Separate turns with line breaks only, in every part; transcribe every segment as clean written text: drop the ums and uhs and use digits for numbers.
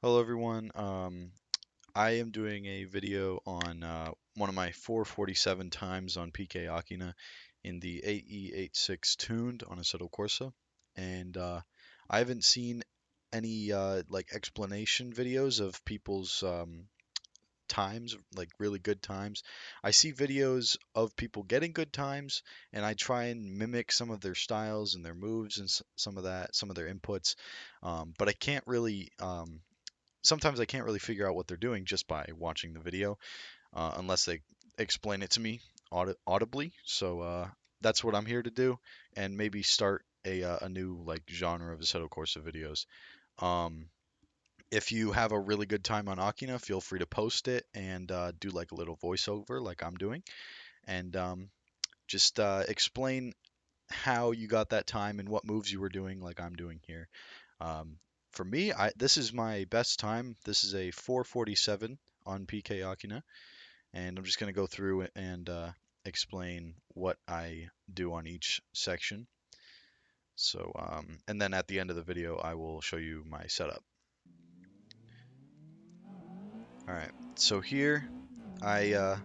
Hello everyone. I am doing a video on one of my 447 times on PK Akina in the AE86 tuned on Assetto Corsa, and I haven't seen any like explanation videos of people's times, like really good times. I see videos of people getting good times, and I try and mimic some of their styles and their moves and some of that, some of their inputs, but I can't really. Sometimes I can't really figure out what they're doing just by watching the video, unless they explain it to me audibly. So that's what I'm here to do, and maybe start a new like genre of Assetto Corsa videos. Um, if you have a really good time on Akina, feel free to post it and do like a little voiceover like I'm doing, and just explain how you got that time and what moves you were doing like I'm doing here. Um, for me, this is my best time. This is a 447 on PK Akina, and I'm just going to go through and explain what I do on each section. So, and then at the end of the video, I will show you my setup. All right. So here, I uh,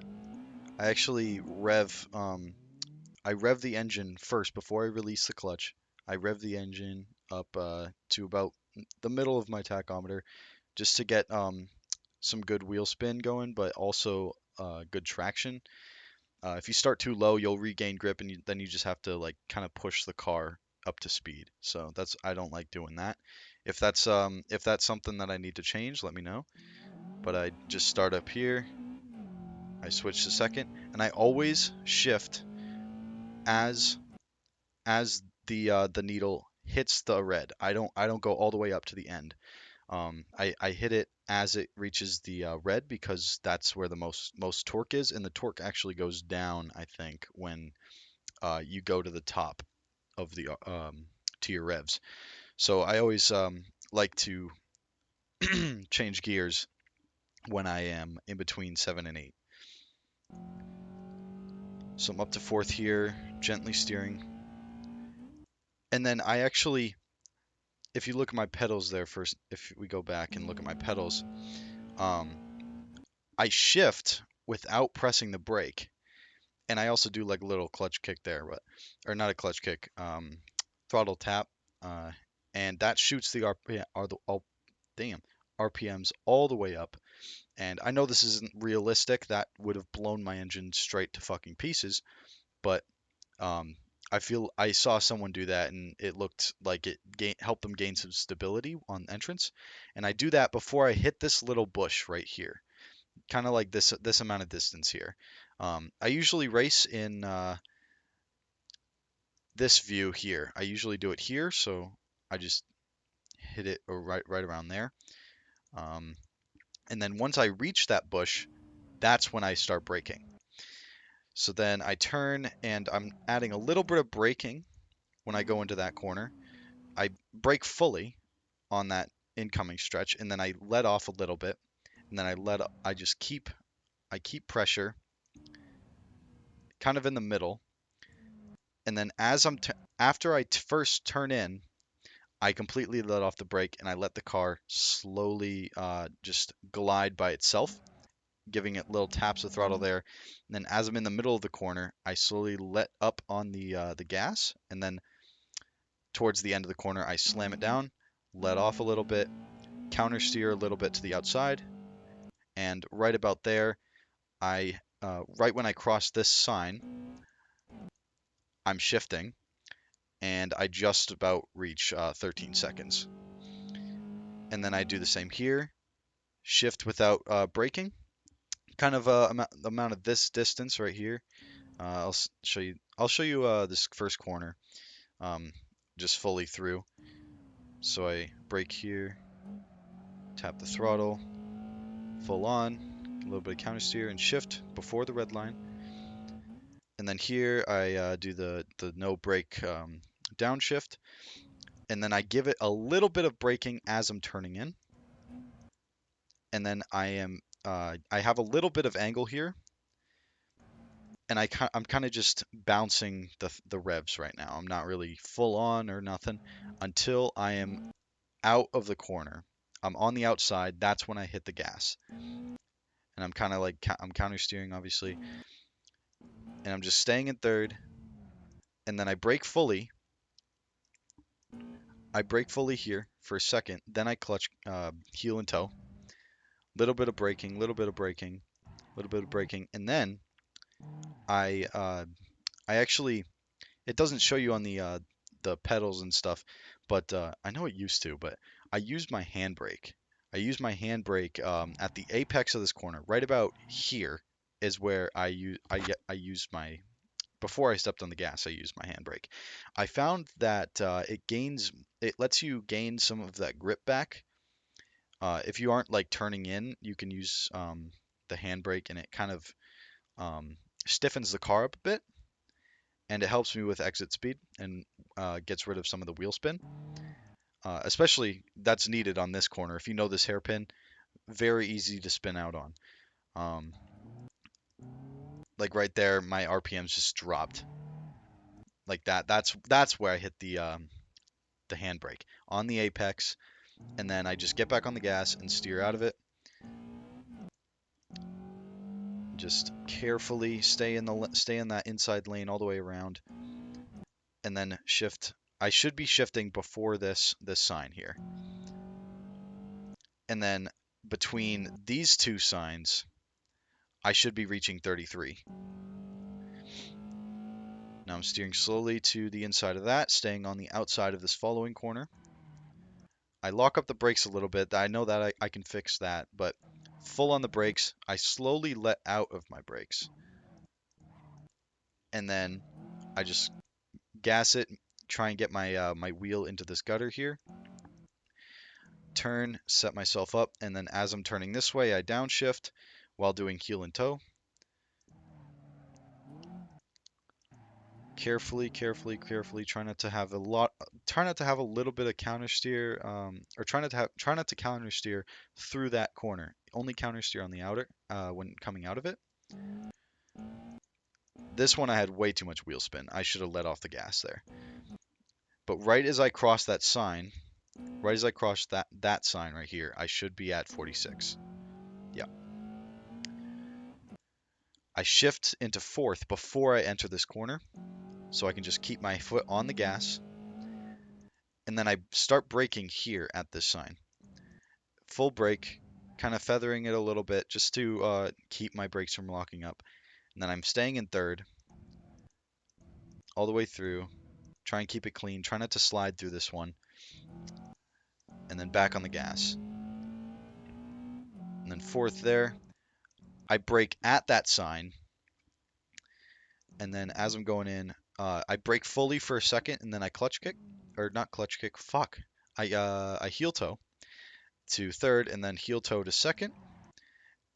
I actually I rev the engine first before I release the clutch. I rev the engine up to about the middle of my tachometer just to get some good wheel spin going, but also good traction. If you start too low, you'll regain grip, and then you just have to like kind of push the car up to speed. So that's I don't like doing that. If that's something that I need to change, let me know. But I just start up here. I switch to second, and I always shift as the needle hits the red. I don't go all the way up to the end. I hit it as it reaches the red because that's where the most torque is, and the torque actually goes down, I think, when you go to the top of the to your revs. So I always like to change gears when I am in between 7 and 8. So I'm up to fourth here, gently steering, and then I actually, if you look at my pedals there first, if we go back and look at my pedals, um, I shift without pressing the brake, and I also do like a little clutch kick there, but or not a clutch kick, throttle tap, uh, and that shoots the RPM, damn, RPMs all the way up. And I know this isn't realistic. That would have blown my engine straight to fucking pieces. But um, I feel I saw someone do that, and it looked like it helped them gain some stability on entrance. And I do that before I hit this little bush right here, kind of like this amount of distance here. I usually race in this view here. I usually do it here, so I just hit it right around there. Um, and then once I reach that bush, that's when I start braking. So then I turn and I'm adding a little bit of braking when I go into that corner. I brake fully on that incoming stretch, and then I let off a little bit, and then I just keep pressure kind of in the middle, and then after I first turn in, I completely let off the brake and I let the car slowly just glide by itself, giving it little taps of throttle there. And then as I'm in the middle of the corner, I slowly let up on the gas, and then towards the end of the corner, I slam it down, let off a little bit, counter steer a little bit to the outside, and right about there, right when I cross this sign, I'm shifting, and I just about reach 13 seconds. And then I do the same here, shift without braking, kind of amount of this distance right here. Show you. I'll show you this first corner, um, just fully through. So I brake here, tap the throttle, full on, a little bit of counter steer and shift before the red line. And then here I do the no brake downshift, and then I give it a little bit of braking as I'm turning in, and then I have a little bit of angle here, and I'm kind of just bouncing the revs right now. I'm not really full on or nothing until I am out of the corner. I'm on the outside, that's when I hit the gas. And I'm kind of like, I'm counter steering, obviously. And I'm just staying in third. And then I brake fully. I brake fully here for a second. Then I clutch, heel and toe. Little bit of braking, little bit of braking, little bit of braking. And then I actually, it doesn't show you on the pedals and stuff, but I know it used to, but I used my handbrake. I used my handbrake at the apex of this corner, right about here is where I used my before I stepped on the gas. I used my handbrake. I found that it lets you gain some of that grip back. If you aren't like turning in, you can use the handbrake, and it kind of um, stiffens the car up a bit, and it helps me with exit speed and gets rid of some of the wheel spin. Especially that's needed on this corner. If you know this hairpin, very easy to spin out on. Um, like right there, my RPMs just dropped like that. That's where I hit the handbrake on the apex, and then I just get back on the gas and steer out of it. Just carefully stay in that inside lane all the way around, and then shift. I should be shifting before this sign here. And then between these two signs, I should be reaching 33. Now I'm steering slowly to the inside of that, staying on the outside of this following corner. I lock up the brakes a little bit. I know that I can fix that, but full on the brakes, I slowly let out of my brakes. And then I just gas it, try and get my wheel into this gutter here. Turn, set myself up, and then as I'm turning this way, I downshift while doing heel and toe. Carefully, carefully, carefully. Try not to have a little bit of counter steer, or try not to counter steer through that corner. Only counter steer on the outer when coming out of it. This one I had way too much wheel spin. I should have let off the gas there. But right as I cross that sign, right as I cross that sign right here, I should be at 46. Yeah. I shift into fourth before I enter this corner, so I can just keep my foot on the gas. And then I start braking here at this sign. Full brake, kind of feathering it a little bit just to keep my brakes from locking up. And then I'm staying in third all the way through. Try and keep it clean. Try not to slide through this one. And then back on the gas. And then fourth there. I brake at that sign. And then as I'm going in, I brake fully for a second, and then I clutch kick. Or not clutch kick, fuck. I heel toe to third, and then heel toe to second.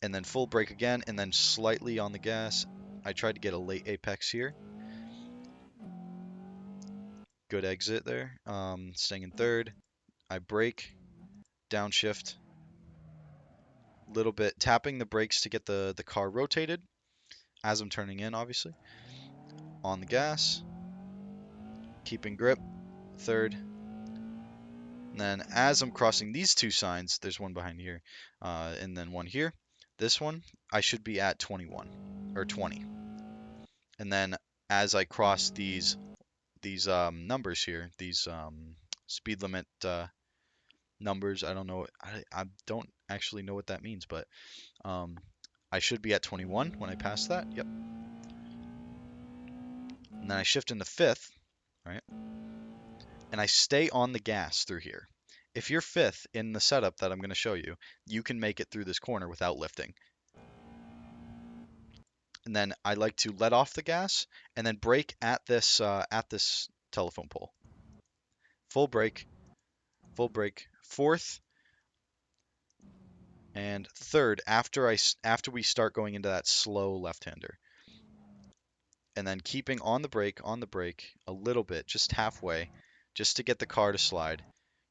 And then full brake again, and then slightly on the gas. I tried to get a late apex here. Good exit there. Staying in third. I brake, downshift, little bit, tapping the brakes to get the car rotated as I'm turning in, obviously. On the gas, keeping grip, third. And then as I'm crossing these two signs, there's one behind here, and then one here. This one, I should be at 21 or 20. And then as I cross these numbers here, these speed limit numbers. I don't know. I don't actually know what that means, but I should be at 21 when I pass that. Yep. And then I shift into fifth, right? And I stay on the gas through here. If you're fifth in the setup that I'm going to show you, you can make it through this corner without lifting. And then I like to let off the gas and then brake at this telephone pole. Full brake, full brake. Fourth and third after we start going into that slow left-hander. And then keeping on the brake a little bit, just halfway, just to get the car to slide,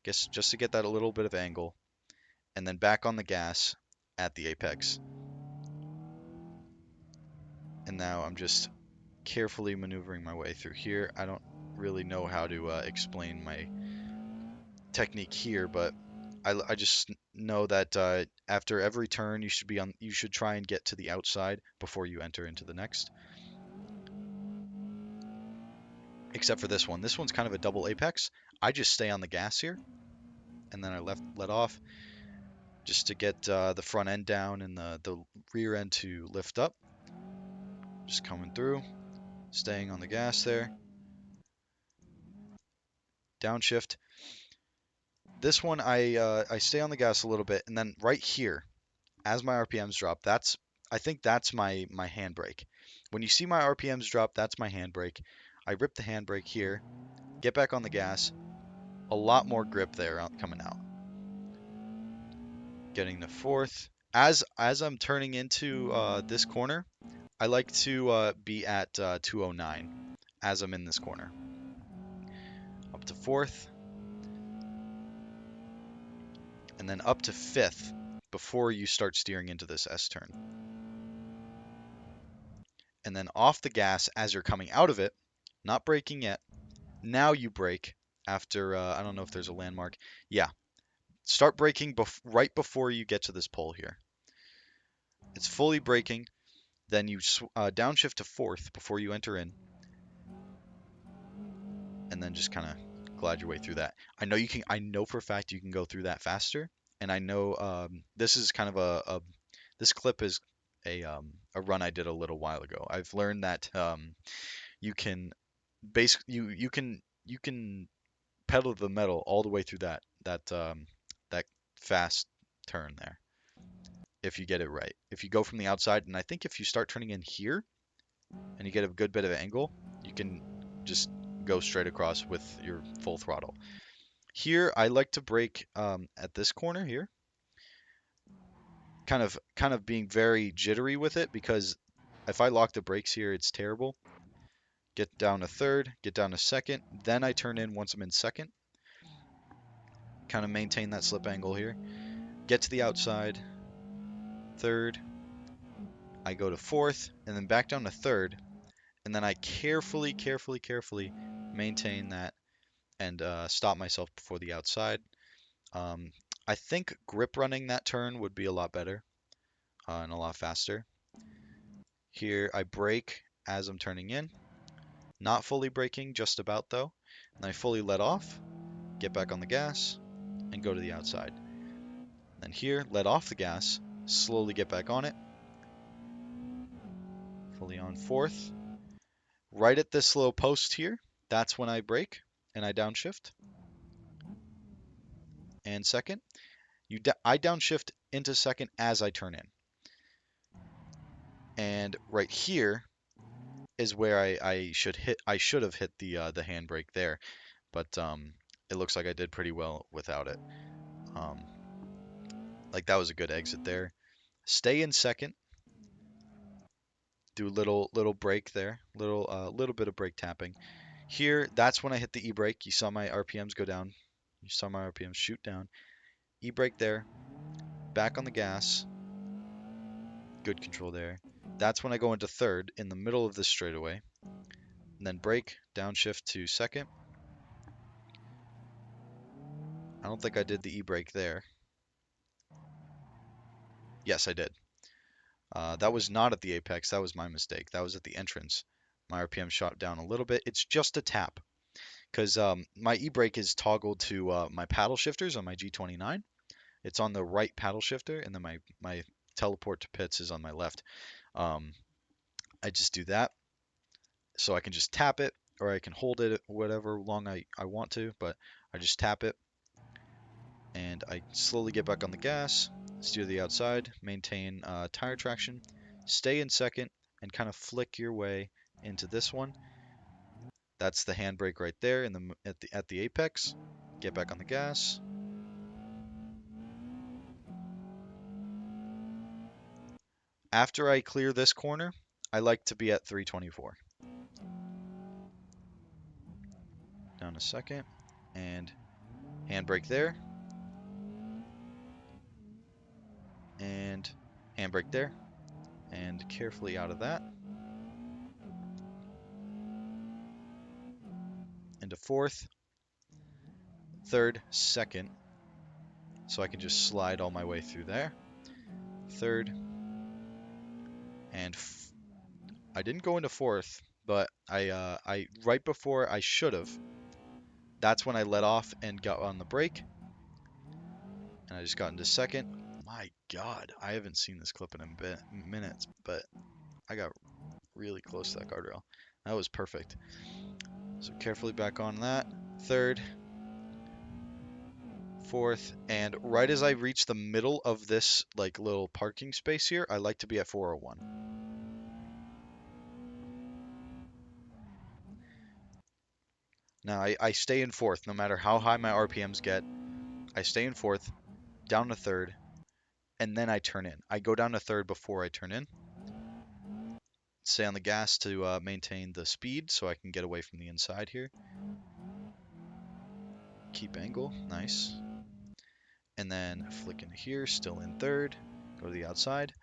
just to get that a little bit of angle, and then back on the gas at the apex. And now I'm just carefully maneuvering my way through here. I don't really know how to explain my technique here, but I just know that after every turn you should try and get to the outside before you enter into the next. Except for this one. This one's kind of a double apex. I just stay on the gas here, and then I let off just to get the front end down and the rear end to lift up. Just coming through, staying on the gas there. Downshift. This one I stay on the gas a little bit, and then right here, as my RPMs drop, I think that's my handbrake. When you see my RPMs drop, that's my handbrake. I rip the handbrake here, get back on the gas, a lot more grip there coming out. Getting the fourth. As I'm turning into this corner, I like to be at 209 as I'm in this corner. Up to fourth, and then up to fifth before you start steering into this S turn. And then off the gas as you're coming out of it, not braking yet. Now you brake after, I don't know if there's a landmark. Yeah, start braking right before you get to this pole here. It's fully braking. Then you downshift to fourth before you enter in. And then just kind of glide your way through that. I know you can. I know for a fact you can go through that faster. And I know this is kind of this clip is a run I did a little while ago. I've learned that you can you can pedal the metal all the way through that fast turn there if you get it right. If you go from the outside, and I think if you start turning in here and you get a good bit of angle, you can just go straight across with your full throttle. Here, I like to brake at this corner here, kind of being very jittery with it because if I lock the brakes here, it's terrible. Get down to third, get down to second, then I turn in once I'm in second. Kind of maintain that slip angle here. Get to the outside, third, I go to fourth, and then back down to third, and then I carefully maintain that and stop myself before the outside. Um, I think grip running that turn would be a lot better and a lot faster. Here I brake as I'm turning in, not fully braking, just about though. And I fully let off, get back on the gas, and go to the outside. Then here, let off the gas, slowly get back on it, fully on fourth. Right at this little post here, that's when I brake and I downshift. And second, I downshift into second as I turn in. And right here is where I should have hit the handbrake there, but it looks like I did pretty well without it. Like that was a good exit there. Stay in second. Do a little brake there, little bit of brake tapping. Here, that's when I hit the e-brake. You saw my RPMs go down. You saw my RPMs shoot down. E-brake there. Back on the gas. Good control there. That's when I go into third in the middle of this straightaway. And then brake, downshift to second. I don't think I did the e-brake there. Yes, I did. That was not at the apex. That was my mistake. That was at the entrance. My RPM shot down a little bit. It's just a tap because my e-brake is toggled to my paddle shifters on my G29. It's on the right paddle shifter, and then my teleport to pits is on my left. Um, I just do that, so I can just tap it, or I can hold it whatever long I want to, but I just tap it, and I slowly get back on the gas, steer the outside, maintain tire traction, stay in second, and kind of flick your way into this one. That's the handbrake right there in at the apex. Get back on the gas. After I clear this corner, I like to be at 324. Down a second, and handbrake there, and handbrake there, and carefully out of that. Into fourth, third, second, so I can just slide all my way through there. Third, and I didn't go into fourth, but I right before I should have, that's when I let off and got on the brake, and I just got into second. My God, I haven't seen this clip in a bit minutes, but I got really close to that guardrail. That was perfect. So carefully back on that. Third, fourth, and right as I reach the middle of this like little parking space here, I like to be at 401. Now I stay in fourth no matter how high my RPMs get. I stay in fourth, down to third, and then I turn in. I go down to third before I turn in. Stay on the gas to maintain the speed so I can get away from the inside here. Keep angle, nice. And then flick into here, still in third. Go to the outside.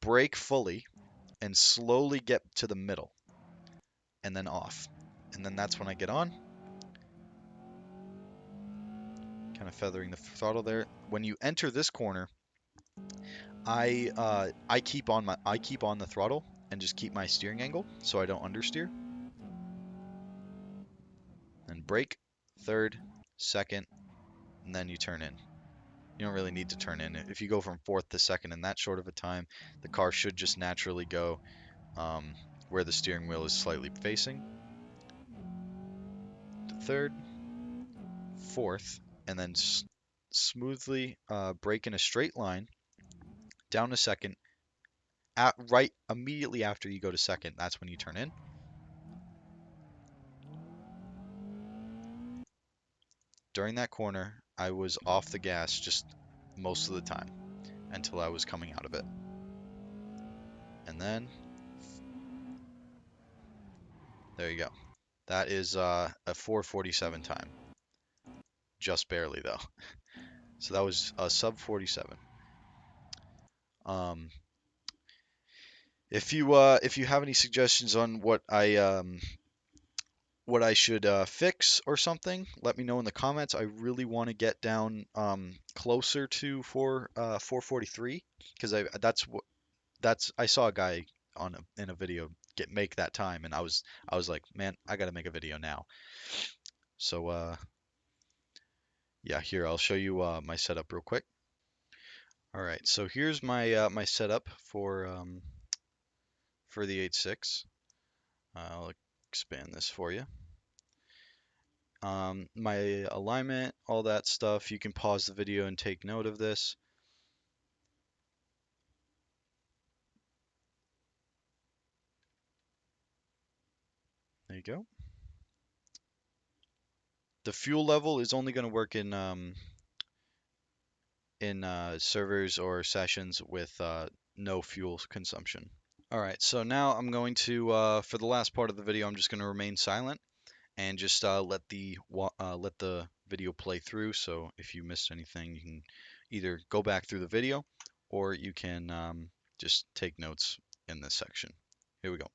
Brake fully and slowly get to the middle. And then off. And then that's when I get on. Kind of feathering the throttle there. When you enter this corner, I keep on the throttle and just keep my steering angle so I don't understeer. Then brake, third, second, and then you turn in. You don't really need to turn in. If you go from fourth to second in that short of a time, the car should just naturally go where the steering wheel is slightly facing. Third, fourth, and then smoothly brake in a straight line down to second. Right immediately after you go to second, that's when you turn in. During that corner, I was off the gas just most of the time until I was coming out of it. And then, there you go. That is a 4:47 time. Just barely though. So that was a sub 47. Um, if you have any suggestions on what I should fix or something, let me know in the comments. I really want to get down closer to 443 because I saw a guy in a video make that time, and I was like, man, I gotta make a video now. So yeah, here I'll show you my setup real quick. All right, so here's my setup for the 8.6. I'll expand this for you. My alignment, all that stuff. You can pause the video and take note of this. There you go. The fuel level is only going to work in servers or sessions with no fuel consumption. All right, so now I'm going to, for the last part of the video, I'm just going to remain silent and just let the video play through. So if you missed anything, you can either go back through the video or you can just take notes in this section. Here we go.